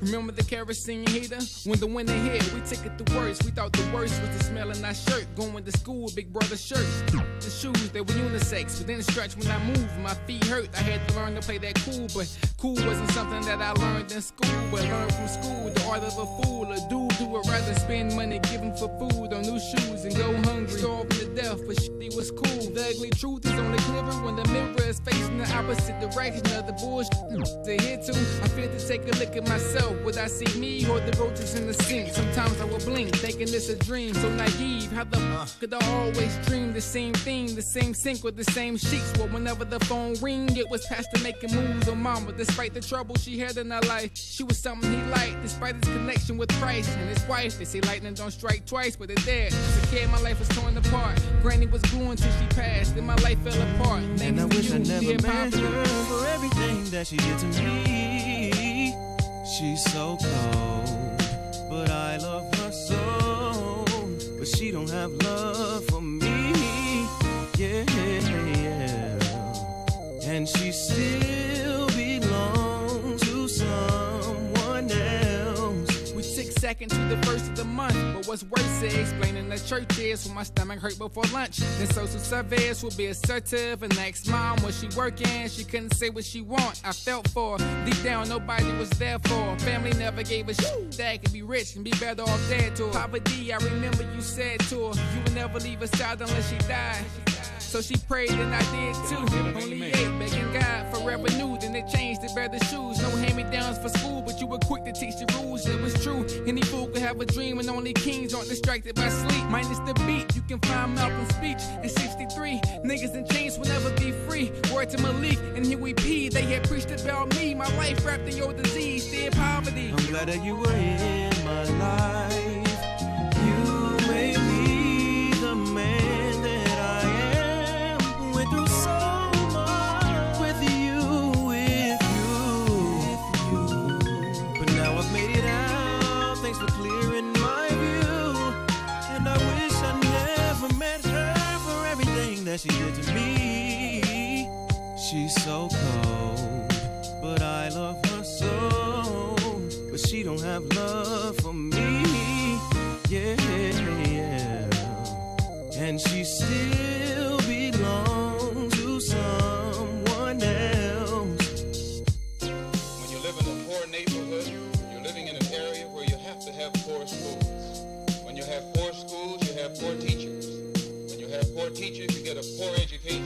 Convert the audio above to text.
Remember the kerosene heater? When the winter hit, we took it the worst. We thought the worst was the smell in our shirt. Going to school, big brother shirt. The shoes, they were unisex, but then stretch when I moved. My feet hurt, I had to learn to play that cool. But cool wasn't something that I learned in school, but learned from school. The art of a fool, a dude who would rather spend money giving for food on new shoes and go hungry, starving to death, but shit was cool. The ugly truth is only clearer when the mirror is facing the opposite direction of the bullshit they hit to. I fear to take a look at myself. Would I see me or the roaches in the sink? Sometimes I would blink, thinking it's a dream. So naive, how the could I always dream the same thing, the same sink with the same sheets? Well, whenever the phone ring, it was Pastor making moves on mama. Despite the trouble she had in her life, she was something he liked. Despite his connection with Christ and his wife, they say lightning don't strike twice, but it did. As a kid, my life was torn apart. Granny was blue until she passed, then my life fell apart. And I wish I never met her for everything that she did to me. She's so cold, but I love her so. But she don't have love for me. Yeah, yeah. And she still belongs to someone else. We took second to the first of the month, but what's worse is explaining the church is when my stomach hurt before lunch. Then social surveys would be assertive and ask mom was she working. She couldn't say what she want. I felt for her. Deep down nobody was there for her. Family never gave a shit. Dad could be rich and be better off dead to her. Papa D, I remember you said to her, you would never leave us out unless she died. So she prayed and I did too. Only 8, begging God forever knew. Then it changed to bear the shoes. No hand-me-downs for school, but you were quick to teach the rules. It was true. Any fool could have a dream, and only kings aren't distracted by sleep. Minus the beat, you can find Malcolm's speech. In 63, niggas in chains will never be free. Word to Malik and Huey P. They had preached about me. My life wrapped in your disease, dead poverty. I'm glad that you were in my life. You made me the man that I am. Went through so much with you. But now I've made it out. Thanks for clearing my view. And I wish I never met her for everything that she did to me. She's so cold, but I love her so. But she don't have love for me. Yeah, yeah. And she still belongs to someone else. When you live in a poor neighborhood, you're living in an area where you have to have poor schools. When you have poor schools, you have poor teachers. When you have poor teachers, you get a poor education.